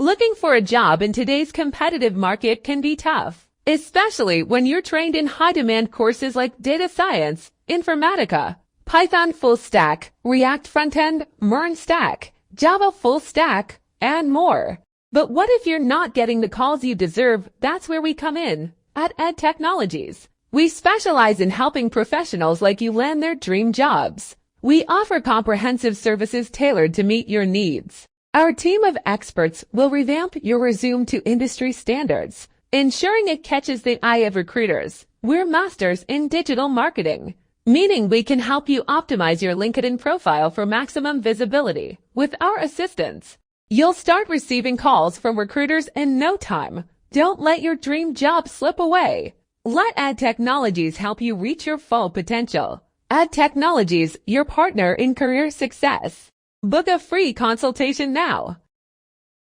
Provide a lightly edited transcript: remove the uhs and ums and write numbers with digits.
Looking for a job in today's competitive market can be tough, especially when you're trained in high-demand courses like data science, informatica, Python full stack, React front-end, MERN stack, Java full stack, and more. But what if you're not getting the calls you deserve? That's where we come in. At Ed Technologies, we specialize in helping professionals like you land their dream jobs. We offer comprehensive services tailored to meet your needs. Our team of experts will revamp your resume to industry standards, ensuring it catches the eye of recruiters. We're masters in digital marketing, meaning we can help you optimize your LinkedIn profile for maximum visibility. With our assistance, you'll start receiving calls from recruiters in no time. Don't let your dream job slip away. Let Ed Technologies help you reach your full potential. Ed Technologies, your partner in career success. Book a free consultation now.